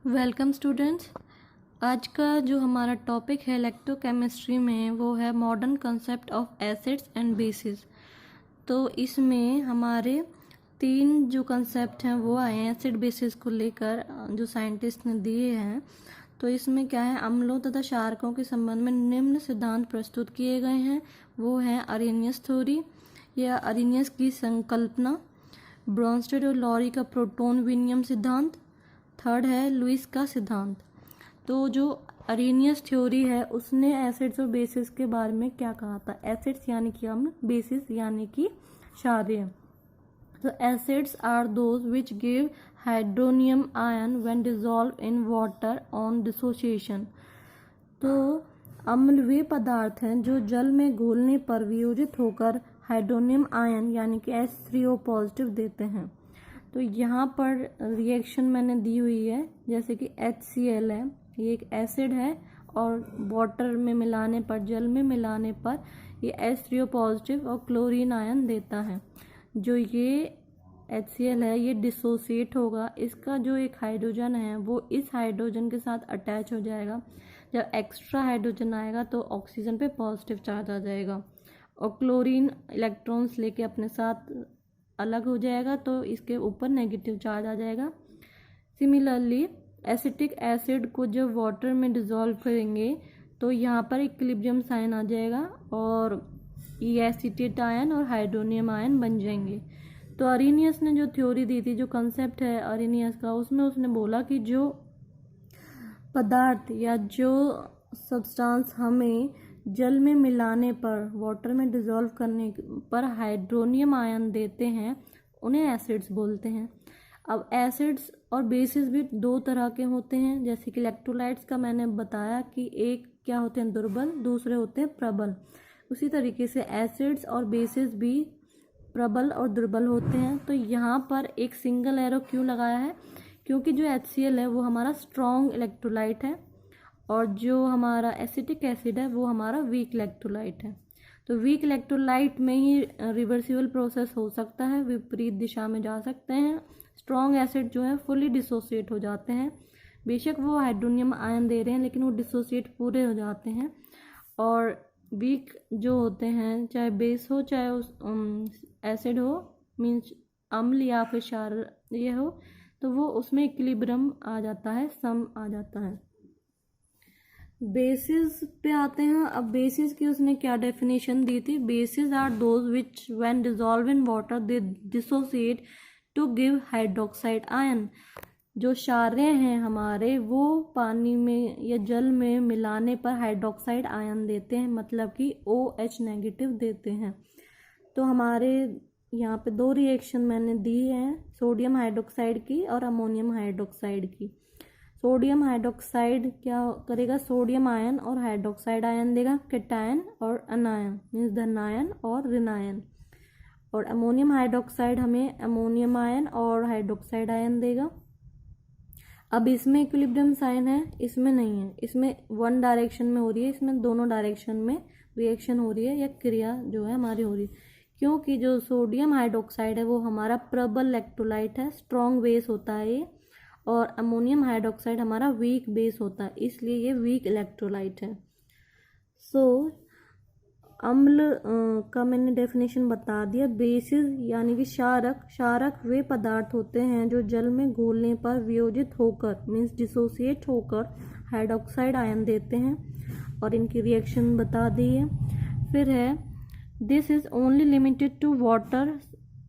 Welcome students. आज का जो हमारा टॉपिक है इलेक्ट्रोकेमिस्ट्री में वो है modern concept of acids and bases. तो इसमें हमारे तीन जो कंसेप्ट हैं वो आए हैं एसिड बेसिस को लेकर, जो साइंटिस्ट ने दिए हैं। तो इसमें क्या है, अम्लों तथा क्षारकों के संबंध में निम्न सिद्धांत प्रस्तुत किए गए हैं। वो हैं अरेनियस थ्योरी या अरेनियस की संकल्पना, ब्रोंस्टेड और लॉरी का प्रोटॉन विनिमय सिद्धांत, थर्ड है लुईस का सिद्धांत। तो जो अरेनियस थ्योरी है उसने एसिड्स और बेसिस के बारे में क्या कहा था। एसिड्स यानी कि अम्ल, बेसिस यानी कि क्षारीय। तो acids are those which give hydronium ion when dissolve in water on dissociation. तो अम्ल वे पदार्थ हैं जो जल में घोलने पर वियोजित होकर हाइड्रोनियम आयन यानी कि H3O पॉजिटिव देते हैं। तो यहाँ पर रिएक्शन मैंने दी हुई है, जैसे कि HCl है, ये एक एसिड है और वाटर में मिलाने पर, जल में मिलाने पर ये H3O पॉजिटिव और क्लोरीन आयन देता है। जो ये HCl है ये डिसोसिएट होगा, इसका जो एक हाइड्रोजन है वो इस हाइड्रोजन के साथ अटैच हो जाएगा। जब एक्स्ट्रा हाइड्रोजन आएगा तो ऑक्सीजन पे पॉजिटिव चार्ज आ जाएगा और क्लोरीन इलेक्ट्रॉन्स लेके अपने साथ अलग हो जाएगा तो इसके ऊपर नेगेटिव चार्ज आ जाएगा। सिमिलरली एसिटिक एसिड को जब वाटर में डिसॉल्व करेंगे तो यहाँ पर इक्विलिब्रियम साइन आ जाएगा और ये एसीटेट आयन और हाइड्रोनियम आयन बन जाएंगे। तो अरेनियस ने जो थ्योरी दी थी, जो कंसेप्ट है अरेनियस का, उसमें उसने बोला कि जो पदार्थ या जो सब्सटेंस हमें जल में मिलाने पर, वाटर में डिसॉल्व करने पर हाइड्रोनियम आयन देते हैं उन्हें एसिड्स बोलते हैं। अब एसिड्स और बेसिस भी दो तरह के होते हैं, जैसे कि इलेक्ट्रोलाइट्स का मैंने बताया कि एक क्या होते हैं दुर्बल, दूसरे होते हैं प्रबल। उसी तरीके से एसिड्स और बेसिस भी प्रबल और दुर्बल होते हैं। तो यहाँ पर एक सिंगल एरो क्यों लगाया है, क्योंकि जो HCl है वो हमारा स्ट्रॉन्ग इलेक्ट्रोलाइट है और जो हमारा एसिटिक एसिड है वो हमारा वीक इलेक्ट्रोलाइट है। तो वीक इलेक्ट्रोलाइट में ही रिवर्सिबल प्रोसेस हो सकता है, विपरीत दिशा में जा सकते हैं। स्ट्रॉन्ग एसिड जो है फुली डिसोसिएट हो जाते हैं, बेशक वो हाइड्रोनियम आयन दे रहे हैं लेकिन वो डिसोसिएट पूरे हो जाते हैं। और वीक जो होते हैं, चाहे बेस हो चाहे उस एसिड हो, मीन्स अम्ल या फिर क्षार ये हो, तो वो उसमें इक्विलिब्रियम आ जाता है, सम आ जाता है। बेसिस पे आते हैं। अब बेसिस की उसने क्या डेफिनेशन दी थी, bases are those which when dissolve in water they dissociate to give hydroxide ion. जो क्षारीय हैं हमारे वो पानी में या जल में मिलाने पर हाइड्रोक्साइड आयन देते हैं, मतलब कि OH नेगेटिव देते हैं। तो हमारे यहाँ पे दो रिएक्शन मैंने दी हैं, सोडियम हाइड्रोक्साइड की और अमोनियम हाइड्रोक्साइड की। सोडियम हाइड्रोक्साइड क्या करेगा, सोडियम आयन और हाइड्रोक्साइड आयन देगा, कैटायन और अनायन मीन्स धनायन और ऋणायन। और अमोनियम हाइड्रोक्साइड हमें अमोनियम आयन और हाइड्रोक्साइड आयन देगा। अब इसमें इक्विलिब्रियम साइन है, इसमें नहीं है, इसमें वन डायरेक्शन में हो रही है, इसमें दोनों डायरेक्शन में रिएक्शन हो रही है या क्रिया जो है हमारी हो रही है। क्योंकि जो सोडियम हाइड्रोक्साइड है वो हमारा प्रबल इलेक्ट्रोलाइट है, स्ट्रॉन्ग बेस होता है ये, और अमोनियम हाइड्रोक्साइड हमारा वीक बेस होता है, इसलिए ये वीक इलेक्ट्रोलाइट है। सो अम्ल का मैंने डेफिनेशन बता दिया। बेसिस यानी कि क्षारक, क्षारक वे पदार्थ होते हैं जो जल में घोलने पर वियोजित होकर मीन्स डिसोसिएट होकर हाइड्रोक्साइड आयन देते हैं, और इनकी रिएक्शन बता दी है। फिर है this is only limited to water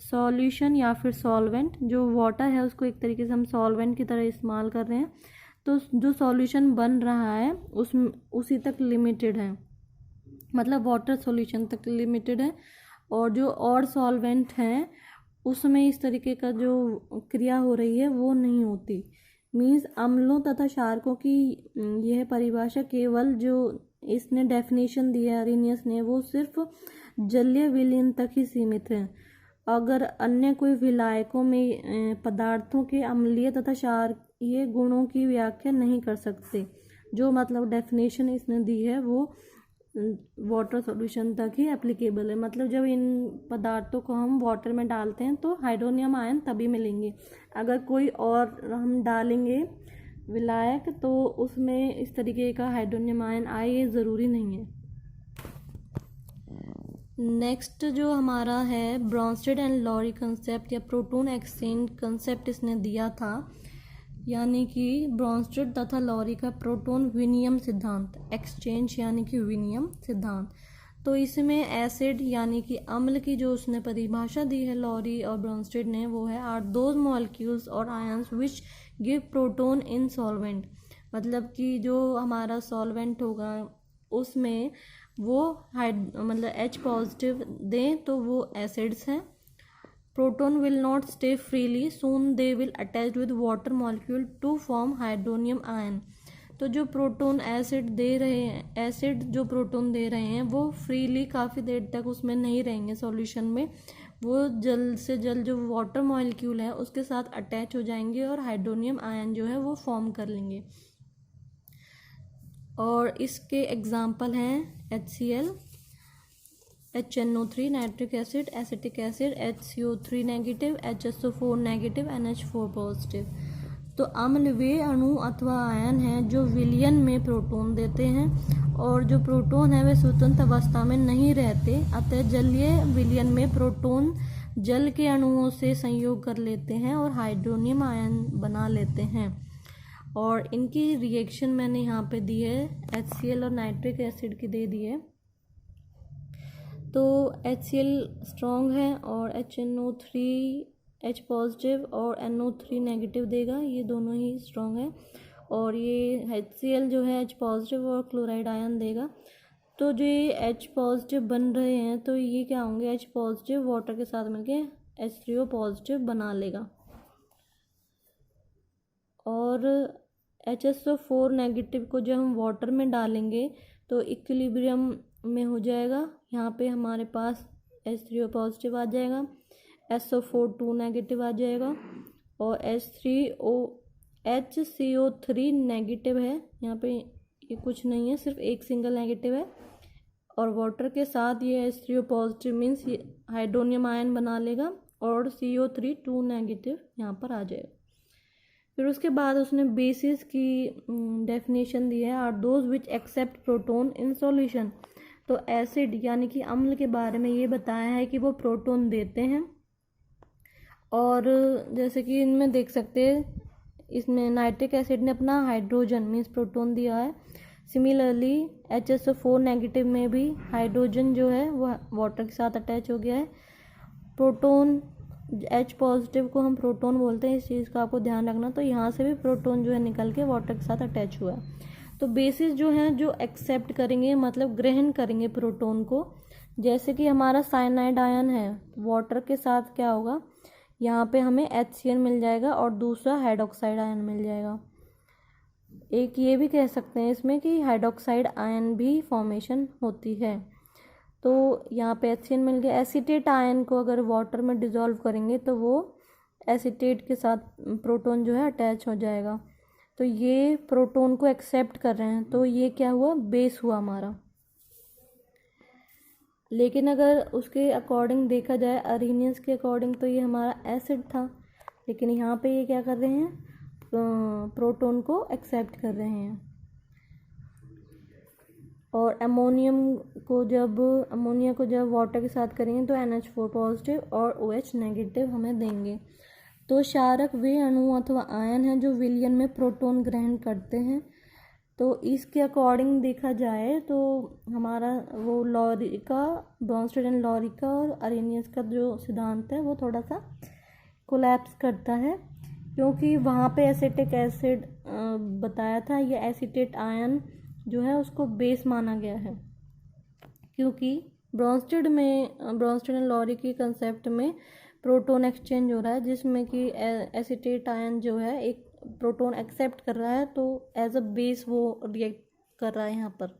solution या फिर सॉल्वेंट। जो वाटर है उसको एक तरीके से हम सॉल्वेंट की तरह इस्तेमाल कर रहे हैं, तो जो सॉल्यूशन बन रहा है उसी तक लिमिटेड है, मतलब वाटर सॉल्यूशन तक लिमिटेड है। और जो और सॉल्वेंट हैं उसमें इस तरीके का जो क्रिया हो रही है वो नहीं होती। मीन्स अम्लों तथा क्षारकों की यह परिभाषा केवल जो इसने डेफिनेशन दिया है अरेनियस ने, वो सिर्फ जलीय विलयन तक ही सीमित है। अगर अन्य कोई विलायकों में पदार्थों के अम्लीय तथा क्षारीय गुणों की व्याख्या नहीं कर सकते। जो मतलब डेफिनेशन इसने दी है वो वाटर सॉल्यूशन तक ही एप्लीकेबल है। मतलब जब इन पदार्थों को हम वाटर में डालते हैं तो हाइड्रोनियम आयन तभी मिलेंगे। अगर कोई और हम डालेंगे विलायक, तो उसमें इस तरीके का हाइड्रोनियम आयन आए, ये ज़रूरी नहीं है। नेक्स्ट जो हमारा है ब्रॉन्स्टेड एंड लॉरी कंसेप्ट या प्रोटॉन एक्सचेंज कंसेप्ट इसने दिया था, यानी कि ब्रॉन्स्टेड तथा लॉरी का प्रोटॉन विनिमय सिद्धांत, एक्सचेंज यानी कि विनिमय सिद्धांत। तो इसमें एसिड यानी कि अम्ल की जो उसने परिभाषा दी है लॉरी और ब्रॉन्स्टेड ने, वो है आर दोज मॉलिक्यूल्स और ions which give proton in solvent, मतलब कि जो हमारा सॉल्वेंट होगा उसमें वो मतलब H पॉजिटिव दें तो वो एसिड्स हैं। Proton will not stay freely, soon they will attach with water molecule to form hydronium ion. तो जो प्रोटॉन एसिड दे रहे हैं, एसिड जो प्रोटॉन दे रहे हैं वो फ्रीली काफ़ी देर तक उसमें नहीं रहेंगे सॉल्यूशन में, वो जल्द से जल्द जो वाटर मॉलिक्यूल है उसके साथ अटैच हो जाएंगे और हाइड्रोनियम आयन जो है वो फॉर्म कर लेंगे। और इसके एग्जाम्पल हैं HCl, HNO3, nitric acid, acetic acid, HCO3 negative, HSO4 negative, NH4 positive. तो अम्ल वे अणु अथवा आयन हैं जो विलयन में प्रोटॉन देते हैं, और जो प्रोटॉन है वे स्वतंत्र अवस्था में नहीं रहते, अतः जलीय विलयन में प्रोटॉन जल के अणुओं से संयोग कर लेते हैं और हाइड्रोनियम आयन बना लेते हैं। और इनकी रिएक्शन मैंने यहाँ पे दी है, HCl और नाइट्रिक एसिड की दे दी है। तो HCl स्ट्रॉन्ग है और HNO3 H पॉजिटिव और NO3 नेगेटिव देगा, ये दोनों ही स्ट्रॉन्ग है। और ये HCl जो है H पॉजिटिव और क्लोराइड आयन देगा। तो जो ये H पॉजिटिव बन रहे हैं तो ये क्या होंगे, H पॉजिटिव वाटर के साथ मिलके H3O पॉजिटिव बना लेगा। और HSO4 नेगेटिव को जब हम वाटर में डालेंगे तो इक्विलिब्रियम में हो जाएगा, यहाँ पे हमारे पास H3O पॉजिटिव आ जाएगा, SO4 2 नेगेटिव आ जाएगा और HCO3 नेगेटिव है, यहाँ पे ये कुछ नहीं है, सिर्फ एक सिंगल नेगेटिव है। और वाटर के साथ ये H3O पॉजिटिव मीन्स ये हाइड्रोनियम आयन बना लेगा और CO3 2 नेगेटिव यहाँ पर आ जाएगा। फिर उसके बाद उसने बेसिस की डेफिनेशन दी है, are those which accept proton in solution. तो एसिड यानी कि अम्ल के बारे में ये बताया है कि वो प्रोटॉन देते हैं, और जैसे कि इनमें देख सकते हैं, इसमें नाइट्रिक एसिड ने अपना हाइड्रोजन मीन्स प्रोटॉन दिया है। सिमिलरली HSO4 नेगेटिव में भी हाइड्रोजन जो है वो वाटर के साथ अटैच हो गया है। प्रोटॉन H पॉजिटिव को हम प्रोटॉन बोलते हैं, इस चीज़ का आपको ध्यान रखना। तो यहाँ से भी प्रोटॉन जो है निकल के वाटर के साथ अटैच हुआ है। तो बेसिस जो है जो एक्सेप्ट करेंगे मतलब ग्रहण करेंगे प्रोटॉन को, जैसे कि हमारा साइनाइड आयन है, वाटर के साथ क्या होगा, यहाँ पे हमें HCl मिल जाएगा और दूसरा हाइड्रोक्साइड आयन मिल जाएगा। एक ये भी कह सकते हैं इसमें कि हाइड्रोक्साइड आयन भी फॉर्मेशन होती है। तो यहाँ पे HCl मिल गया। एसीटेट आयन को अगर वाटर में डिज़ोल्व करेंगे तो वो एसीटेट के साथ प्रोटॉन जो है अटैच हो जाएगा। तो ये प्रोटॉन को एक्सेप्ट कर रहे हैं, तो ये क्या हुआ, बेस हुआ हमारा। लेकिन अगर उसके अकॉर्डिंग देखा जाए, अरेनियंस के अकॉर्डिंग, तो ये हमारा एसिड था, लेकिन यहाँ पे ये क्या कर रहे हैं, प्रोटॉन को एक्सेप्ट कर रहे हैं। और अमोनिया को जब वाटर के साथ करेंगे तो NH4 पॉजिटिव और OH नेगेटिव हमें देंगे। तो क्षारक वे अणु अथवा आयन हैं जो विलयन में प्रोटॉन ग्रहण करते हैं। तो इसके अकॉर्डिंग देखा जाए तो हमारा वो लॉरी का, ब्रॉन्स्टेड एंड लॉरी का और अरेनियस का जो सिद्धांत है वो थोड़ा सा कोलैप्स करता है, क्योंकि वहाँ पे एसिटिक एसिड बताया था, ये एसीटेट आयन जो है उसको बेस माना गया है, क्योंकि ब्रॉन्स्टेड एंड लॉरी की कंसेप्ट में प्रोटॉन एक्सचेंज हो रहा है, जिसमें कि एसीटेट आयन जो है एक प्रोटॉन एक्सेप्ट कर रहा है, तो एज अ बेस वो रिएक्ट कर रहा है यहाँ पर।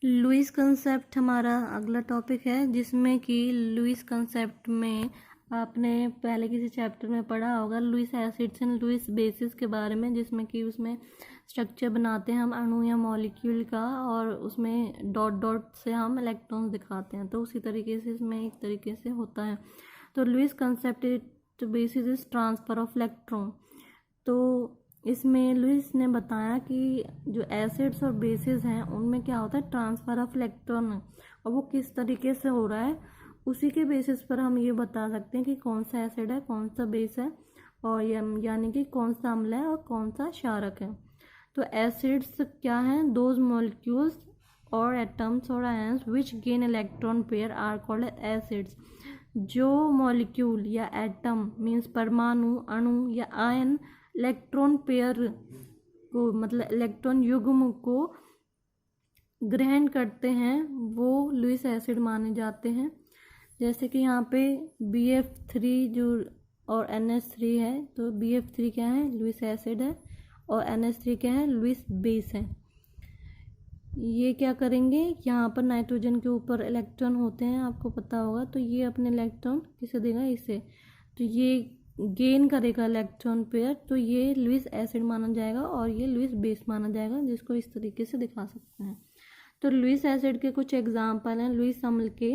लुईस कंसेप्ट हमारा अगला टॉपिक है, जिसमें कि लुईस कंसेप्ट में आपने पहले किसी चैप्टर में पढ़ा होगा Lewis acids and Lewis bases के बारे में, जिसमें कि उसमें स्ट्रक्चर बनाते हैं हम अणु या मॉलिक्यूल का, और उसमें डॉट डॉट से हम इलेक्ट्रॉन्स दिखाते हैं। तो उसी तरीके से इसमें एक तरीके से होता है। तो Lewis concept bases is transfer of electron. तो इसमें लुईस ने बताया कि जो एसिड्स और बेसिस हैं उनमें क्या होता है, ट्रांसफ़र ऑफ इलेक्ट्रॉन, और वो किस तरीके से हो रहा है उसी के बेसिस पर हम ये बता सकते हैं कि कौन सा एसिड है, कौन सा बेस है, और यानी कि कौन सा अम्ल है और कौन सा क्षारक है। तो एसिड्स क्या हैं, दोज मॉलिक्यूल्स और एटम्स और ions which gain electron pair are called acids. जो मॉलिक्यूल या एटम मीन्स परमाणु, अणु या आयन इलेक्ट्रॉन पेयर को मतलब इलेक्ट्रॉन युग्म को ग्रहण करते हैं वो लुईस एसिड माने जाते हैं। जैसे कि यहाँ पे BF3 जो और NH3 है, तो BF3 क्या है, लुईस एसिड है, और NH3 क्या है, लुईस बेस है। ये क्या करेंगे, यहाँ पर नाइट्रोजन के ऊपर इलेक्ट्रॉन होते हैं, आपको पता होगा, तो ये अपने इलेक्ट्रॉन किसे देगा, इसे, तो ये गेन करेगा इलेक्ट्रॉन पेयर, तो ये लुईस एसिड माना जाएगा और ये लुईस बेस माना जाएगा, जिसको इस तरीके से दिखा सकते हैं। तो लुईस एसिड के कुछ एग्जाम्पल हैं, लुईस अम्ल के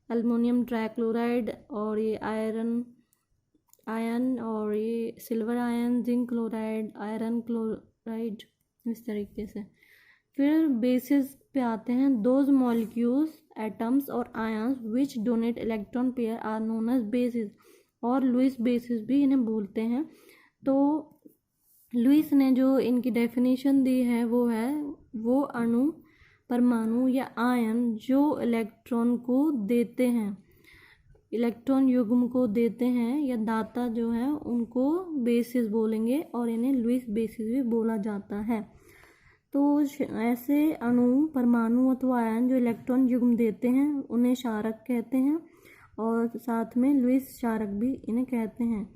एल्युमिनियम ट्राइक्लोराइड, और ये आयन और ये silver ion, zinc chloride, iron chloride, इस तरीके से। फिर बेसिस पे आते हैं, दोज मॉलिक्यूल्स, एटम्स और ions which donate electron pair are known as bases, और लुईस बेसिस भी इन्हें बोलते हैं। तो लुईस ने जो इनकी डेफिनेशन दी है वो है, वो अणु, परमाणु या आयन जो इलेक्ट्रॉन को देते हैं, इलेक्ट्रॉन युग्म को देते हैं या दाता जो है उनको बेसिस बोलेंगे, और इन्हें लुईस बेसिस भी बोला जाता है। तो ऐसे अणु, परमाणु अथवा आयन जो इलेक्ट्रॉन युग्म देते हैं उन्हें क्षारक कहते हैं, और साथ में लुईस क्षारक भी इन्हें कहते हैं।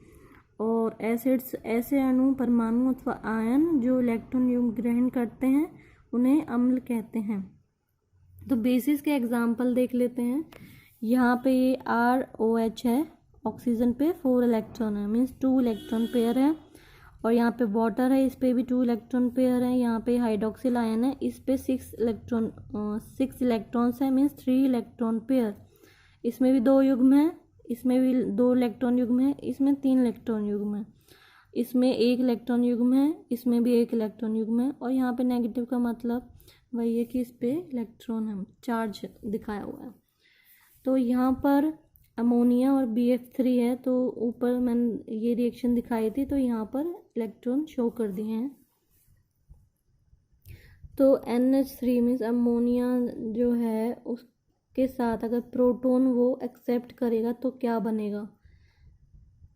और एसिड्स ऐसे अणु, परमाणु अथवा आयन जो इलेक्ट्रॉन युग्म ग्रहण करते हैं उन्हें अम्ल कहते हैं। तो बेसिस के एग्जाम्पल देख लेते हैं। यहाँ पे ये ROH है, ऑक्सीजन पे 4 इलेक्ट्रॉन है, मीन्स 2 इलेक्ट्रॉन पेयर है, और यहाँ पे वाटर है, इस पे भी 2 इलेक्ट्रॉन पेयर है। यहाँ पे हाइड्रोक्सिल आयन है, इस पे 6 इलेक्ट्रॉन्स है, मीन्स 3 इलेक्ट्रॉन पेयर। इसमें भी 2 युग्म है, इसमें भी 2 इलेक्ट्रॉन युग्म है, इसमें 3 इलेक्ट्रॉन युग्म है, इसमें 1 इलेक्ट्रॉन युग्म है, इसमें भी 1 इलेक्ट्रॉन युग्म है, और यहाँ पे नेगेटिव का मतलब वही है कि इस पे इलेक्ट्रॉन है, चार्ज दिखाया हुआ है। तो यहाँ पर अमोनिया और BF3 है, तो ऊपर मैंने ये रिएक्शन दिखाई थी, तो यहाँ पर इलेक्ट्रॉन शो कर दिए हैं। तो NH3 मीन्स अमोनिया जो है उसके साथ अगर प्रोटॉन वो एक्सेप्ट करेगा तो क्या बनेगा,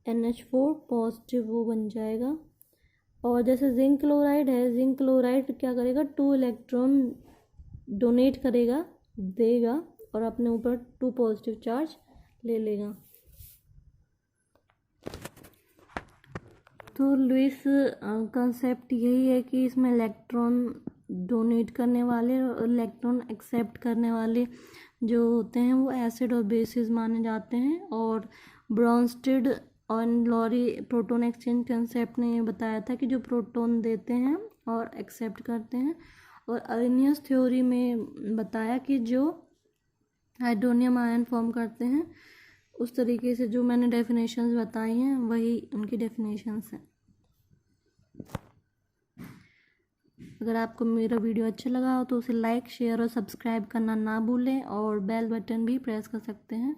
NH4 पॉजिटिव वो बन जाएगा। और जैसे जिंक क्लोराइड है, जिंक क्लोराइड क्या करेगा, 2 इलेक्ट्रॉन डोनेट करेगा, देगा, और अपने ऊपर 2 पॉजिटिव चार्ज ले लेगा। तो लुईस कंसेप्ट यही है कि इसमें इलेक्ट्रॉन डोनेट करने वाले और इलेक्ट्रॉन एक्सेप्ट करने वाले जो होते हैं वो एसिड और बेसिस माने जाते हैं। और ब्रॉन्स्टेड और लॉरी प्रोटॉन एक्सचेंज कंसेप्ट ने ये बताया था कि जो प्रोटॉन देते हैं और एक्सेप्ट करते हैं। और अरेनियस थ्योरी में बताया कि जो हाइड्रोनियम आयन फॉर्म करते हैं, उस तरीके से जो मैंने डेफिनेशंस बताई हैं वही उनकी डेफिनेशंस हैं। अगर आपको मेरा वीडियो अच्छा लगा हो तो उसे लाइक, शेयर और सब्सक्राइब करना ना भूलें, और बेल बटन भी प्रेस कर सकते हैं।